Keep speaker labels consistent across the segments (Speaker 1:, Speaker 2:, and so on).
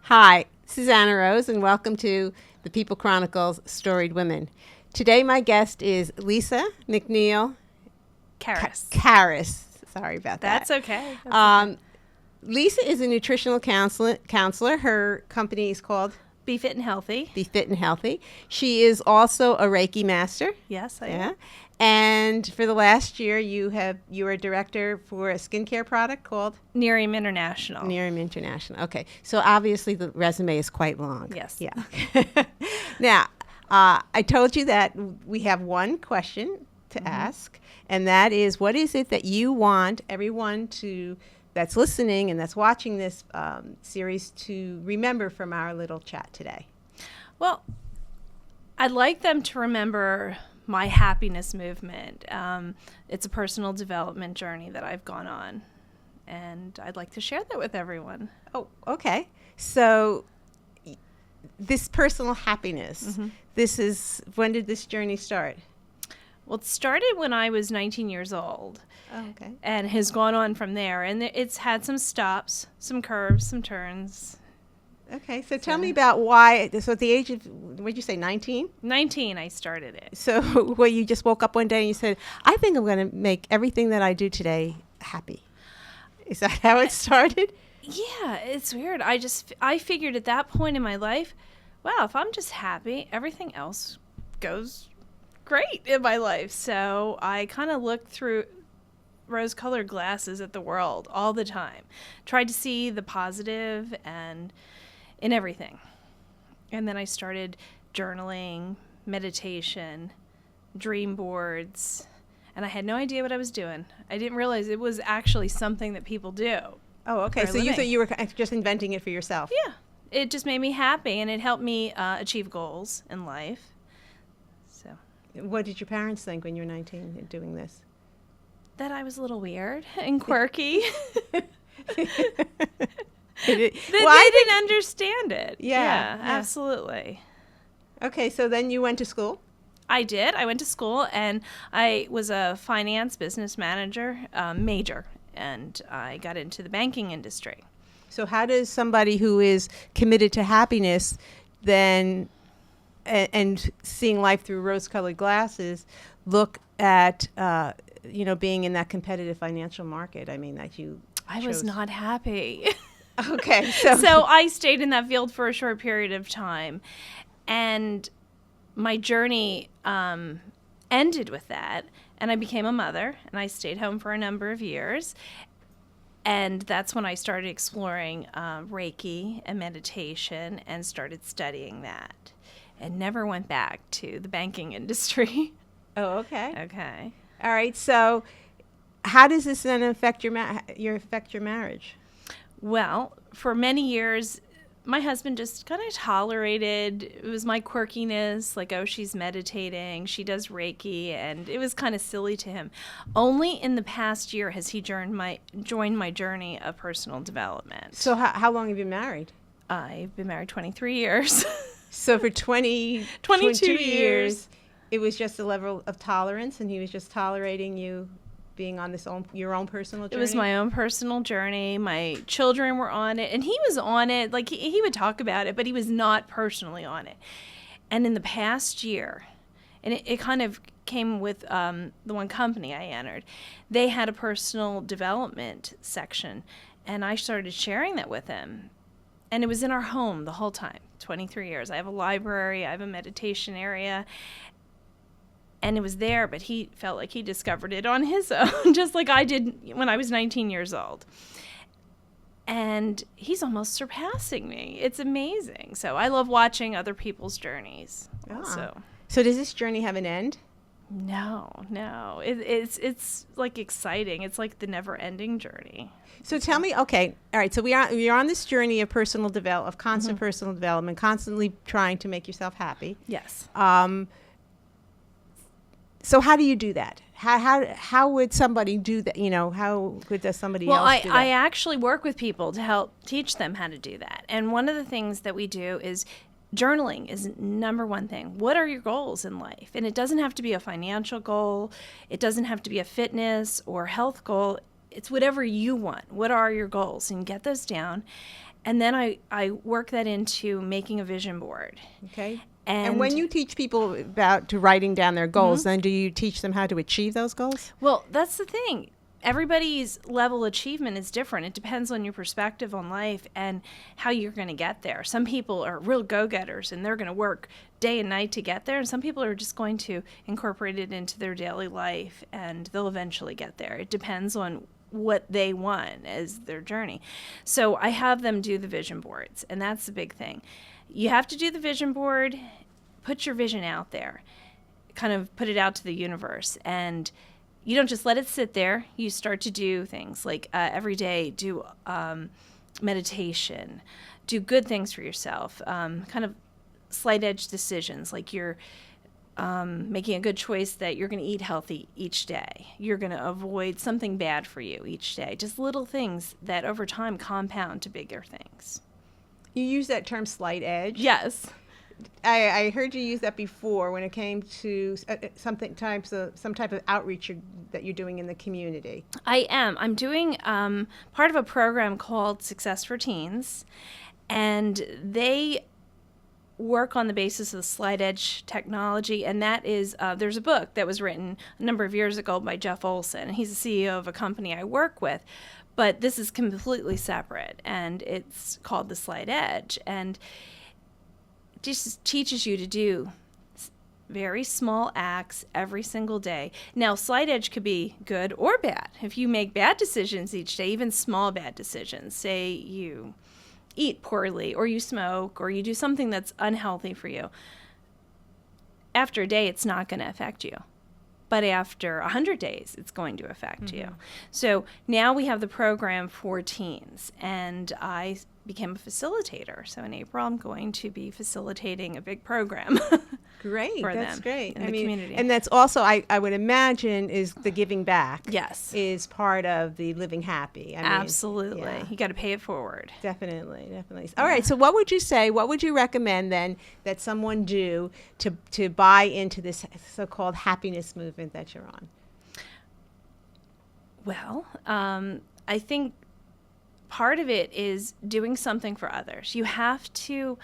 Speaker 1: Hi, this is Annarose, and welcome to the People Chronicles Storied Women. Today, my guest is Lisa
Speaker 2: McNeal-Kahres.
Speaker 1: Kahres. Sorry about that.
Speaker 2: That's okay. Okay.
Speaker 1: Lisa is a nutritional counselor. Her company is called
Speaker 2: Be Fit and Healthy.
Speaker 1: Be Fit and Healthy. She is also a Reiki master.
Speaker 2: Yes, I am.
Speaker 1: And for the last year, you were a director for a skincare product called
Speaker 2: Nerium International.
Speaker 1: Nerium International. Okay, so obviously the resume is quite long.
Speaker 2: Yes.
Speaker 1: Yeah. Now, I told you that we have one question to ask, and that is, what is it that you want everyone that's listening and that's watching this series to remember from our little chat today?
Speaker 2: Well, I'd like them to remember my happiness movement. It's a personal development journey that I've gone on, and I'd like to share that with everyone.
Speaker 1: Oh, okay. So this personal happiness, when did this journey start?
Speaker 2: Well, it started when I was 19 years old.
Speaker 1: Oh, okay.
Speaker 2: And has gone on from there. And it's had some stops, some curves, some turns.
Speaker 1: Okay, so tell me about why. So at the age of, what did you say, 19?
Speaker 2: 19, I started it.
Speaker 1: So where you just woke up one day and you said, I think I'm going to make everything that I do today happy. Is that how it started?
Speaker 2: Yeah, it's weird. I figured at that point in my life, wow, if I'm just happy, everything else goes great in my life. So I kind of looked through rose-colored glasses at the world all the time. Tried to see the positive and in everything. And then I started journaling, meditation, dream boards, and I had no idea what I was doing. I didn't realize it was actually something that people do.
Speaker 1: Oh, okay. So you thought you were just inventing it for yourself?
Speaker 2: Yeah. It just made me happy, and it helped me achieve goals in life. So,
Speaker 1: what did your parents think when you were 19 doing this?
Speaker 2: That I was a little weird and quirky. They didn't understand it. Yeah, absolutely.
Speaker 1: Okay, so then you went to school?
Speaker 2: I did. I went to school, and I was a finance business manager major, and I got into the banking industry.
Speaker 1: So how does somebody who is committed to happiness then and seeing life through rose-colored glasses look at being in that competitive financial market? I mean, that you
Speaker 2: I was not happy.
Speaker 1: Okay.
Speaker 2: So I stayed in that field for a short period of time, and my journey ended with that, and I became a mother, and I stayed home for a number of years, and that's when I started exploring Reiki and meditation and started studying that, and never went back to the banking industry.
Speaker 1: Oh, okay.
Speaker 2: Okay.
Speaker 1: All right. So how does this then affect your marriage?
Speaker 2: Well, for many years, my husband just kind of tolerated. It was my quirkiness, like, oh, she's meditating, she does Reiki, and it was kind of silly to him. Only in the past year has he joined my journey of personal development.
Speaker 1: So how long have you been married?
Speaker 2: I've been married 23 years.
Speaker 1: So for 22 years, it was just a level of tolerance, and he was just tolerating you being on your own personal journey?
Speaker 2: It was my own personal journey. My children were on it, and he was on it. Like, he would talk about it, but he was not personally on it. And in the past year, and it kind of came with the one company I entered, they had a personal development section, and I started sharing that with him. And it was in our home the whole time, 23 years. I have a library, I have a meditation area, and it was there, but he felt like he discovered it on his own, just like I did when I was 19 years old. And he's almost surpassing me. It's amazing. So I love watching other people's journeys also.
Speaker 1: So does this journey have an end?
Speaker 2: No. It's like exciting. It's like the never-ending journey.
Speaker 1: So tell me, okay, all right, so we're on this journey of personal development, of constant personal development, constantly trying to make yourself happy.
Speaker 2: Yes.
Speaker 1: So how do you do that? How would somebody do that? How does somebody else do that?
Speaker 2: I actually work with people to help teach them how to do that. And one of the things that we do is journaling is number one thing. What are your goals in life? And it doesn't have to be a financial goal. It doesn't have to be a fitness or health goal. It's whatever you want. What are your goals? And get those down. And then I work that into making a vision board.
Speaker 1: Okay. And when you teach people about to writing down their goals,
Speaker 2: Mm-hmm.
Speaker 1: then do you teach them how to achieve those goals?
Speaker 2: Well, that's the thing. Everybody's level of achievement is different. It depends on your perspective on life and how you're going to get there. Some people are real go-getters and they're going to work day and night to get there. And some people are just going to incorporate it into their daily life and they'll eventually get there. It depends on what they want as their journey. So I have them do the vision boards, and that's the big thing. You have to do the vision board, put your vision out there, kind of put it out to the universe, and you don't just let it sit there. You start to do things like every day do meditation, do good things for yourself, kind of slight edge decisions, like you're making a good choice that you're going to eat healthy each day. You're going to avoid something bad for you each day. Just little things that over time compound to bigger things.
Speaker 1: You use that term slight edge.
Speaker 2: Yes.
Speaker 1: I heard you use that before when it came to some type of outreach that you're doing in the community.
Speaker 2: I am. I'm doing part of a program called Success for Teens, and they work on the basis of the slight edge technology, and that is there's a book that was written a number of years ago by Jeff Olson, and he's the CEO of a company I work with, but this is completely separate, and it's called the slight edge, and it just teaches you to do very small acts every single day. Now, slight edge could be good or bad. If you make bad decisions each day, even small bad decisions, say you eat poorly or you smoke or you do something that's unhealthy for you, after a day it's not going to affect you, but after 100 days it's going to affect you. So now we have the program for teens, and I became a facilitator. So in April I'm going to be facilitating a big program.
Speaker 1: Great,
Speaker 2: for
Speaker 1: that's
Speaker 2: them
Speaker 1: great.
Speaker 2: in the community.
Speaker 1: And that's also, I would imagine, is the giving back.
Speaker 2: Yes.
Speaker 1: Is part of the living happy.
Speaker 2: Absolutely.
Speaker 1: Yeah.
Speaker 2: You got to pay it forward.
Speaker 1: Definitely. All right. So what would you say? What would you recommend then that someone do to buy into this so-called happiness movement that you're on?
Speaker 2: Well, I think part of it is doing something for others. You have to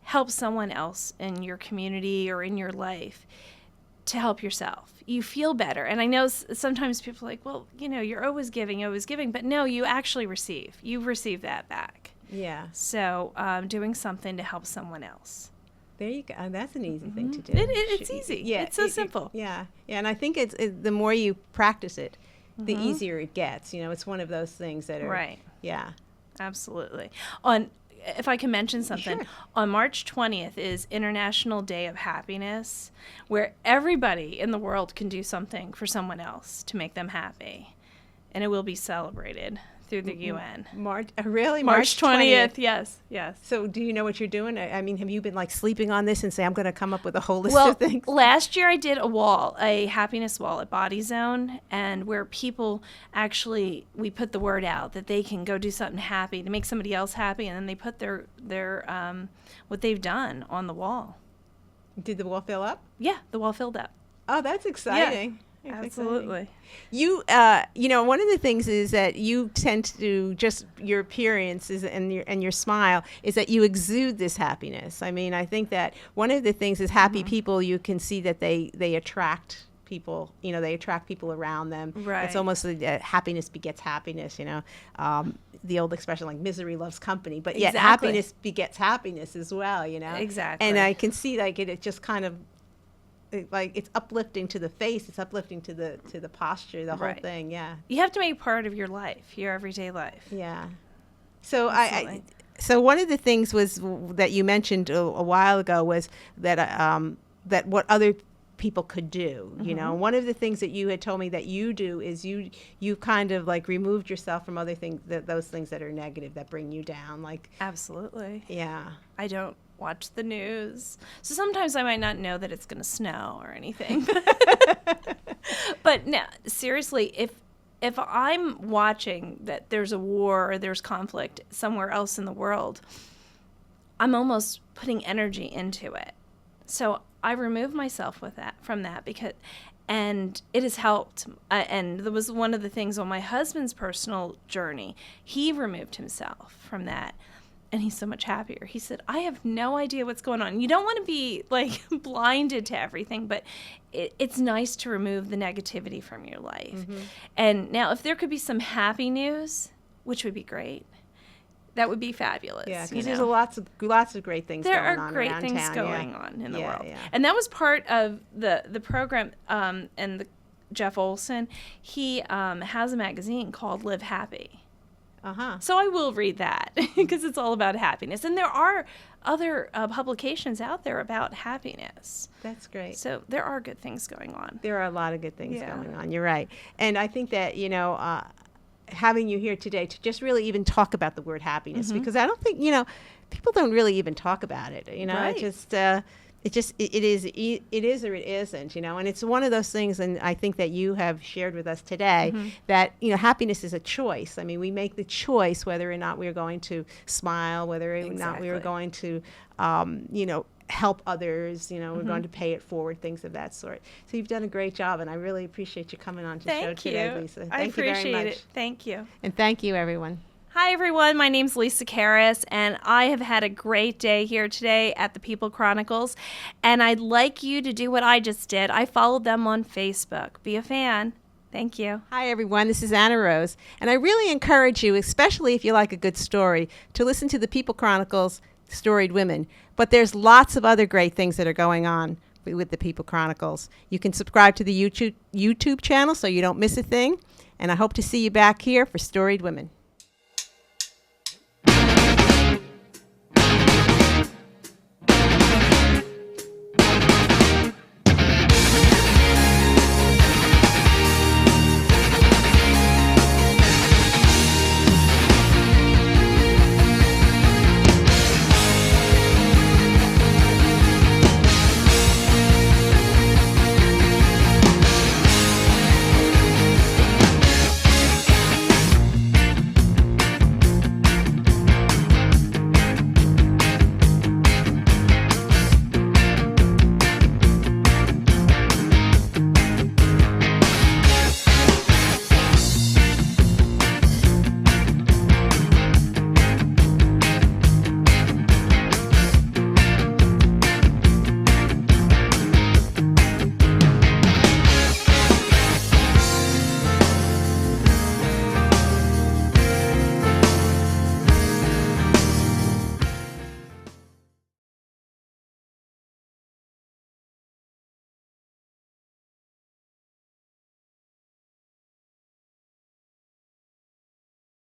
Speaker 2: help someone else in your community or in your life to help yourself. You feel better. And I know sometimes people are like, well, you're always giving. But no, you actually receive. You receive that back.
Speaker 1: Yeah.
Speaker 2: So doing something to help someone else.
Speaker 1: There you go. That's an easy thing to do.
Speaker 2: It's easy.
Speaker 1: Yeah.
Speaker 2: It's so simple.
Speaker 1: Yeah. And I think the more you practice it, the easier it gets. It's one of those things that are.
Speaker 2: Right.
Speaker 1: Yeah.
Speaker 2: Absolutely. If I can mention something,
Speaker 1: Sure.
Speaker 2: On March 20th is International Day of Happiness, where everybody in the world can do something for someone else to make them happy. And it will be celebrated through the UN.
Speaker 1: Really?
Speaker 2: March 20th, yes.
Speaker 1: So do you know what you're doing? I mean, have you been sleeping on this and say, I'm going to come up with a whole list
Speaker 2: Well,
Speaker 1: of things?
Speaker 2: last year I did a happiness wall at Body Zone, and where people we put the word out that they can go do something happy to make somebody else happy, and then they put their what they've done on the wall.
Speaker 1: Did the wall fill up?
Speaker 2: Yeah, the wall filled up.
Speaker 1: Oh, that's exciting.
Speaker 2: Yeah,
Speaker 1: That's
Speaker 2: absolutely.
Speaker 1: Exciting. You, one of the things is that you tend to just your appearance and your smile is that you exude this happiness. I mean, I think that one of the things is happy people. You can see that they attract people. They attract people around them.
Speaker 2: Right.
Speaker 1: It's almost like happiness begets happiness. The old expression like misery loves company, but yet
Speaker 2: Exactly.
Speaker 1: happiness begets happiness as well.
Speaker 2: Exactly.
Speaker 1: And I can see it just kind of. It's uplifting to the face, it's uplifting to the posture, the whole
Speaker 2: Right.
Speaker 1: thing. Yeah.
Speaker 2: You have to make it part of your life, your everyday life.
Speaker 1: Yeah. So
Speaker 2: Absolutely.
Speaker 1: so one of the things was that you mentioned a while ago was that that what other people could do. One of the things that you had told me that you do is you kind of removed yourself from other things, those things that are negative that bring you down.
Speaker 2: Absolutely.
Speaker 1: Yeah.
Speaker 2: I don't watch the news. So sometimes I might not know that it's going to snow or anything. But no, seriously, if I'm watching that there's a war or there's conflict somewhere else in the world, I'm almost putting energy into it. So I remove myself from that and it has helped. And there was one of the things on my husband's personal journey. He removed himself from that. and he's so much happier. He said, I have no idea what's going on. You don't want to be like blinded to everything, but it's nice to remove the negativity from your life.
Speaker 1: Mm-hmm.
Speaker 2: And now if there could be some happy news, which would be great, that would be fabulous.
Speaker 1: Yeah, because there's lots of great things
Speaker 2: there
Speaker 1: going on
Speaker 2: are great
Speaker 1: around
Speaker 2: things
Speaker 1: town.
Speaker 2: going on in the world.
Speaker 1: Yeah.
Speaker 2: And that was part of the program, and Jeff Olson, he has a magazine called Live Happy.
Speaker 1: Uh-huh.
Speaker 2: So I will read that because it's all about happiness. And there are other publications out there about happiness.
Speaker 1: That's great.
Speaker 2: So there are good things going on.
Speaker 1: There are a lot of good things going on. You're right. And I think that, having you here today to just really even talk about the word happiness, because I don't think, people don't really even talk about it.
Speaker 2: Right.
Speaker 1: It is or it isn't, and it's one of those things, and I think that you have shared with us today that, happiness is a choice. I mean, we make the choice whether or not we're going to smile, whether or not we are going to, help others, we're going to pay it forward, things of that sort. So you've done a great job, and I really appreciate you coming on to the show today, Lisa. Thank you very much.
Speaker 2: I appreciate it. Thank you.
Speaker 1: And thank you, everyone.
Speaker 2: Hi, everyone. My name's Lisa Kahres, and I have had a great day here today at the People Chronicles, and I'd like you to do what I just did. I followed them on Facebook. Be a fan. Thank you.
Speaker 1: Hi, everyone. This is Annarose, and I really encourage you, especially if you like a good story, to listen to the People Chronicles Storied Women. But there's lots of other great things that are going on with the People Chronicles. You can subscribe to the YouTube channel so you don't miss a thing, and I hope to see you back here for Storied Women.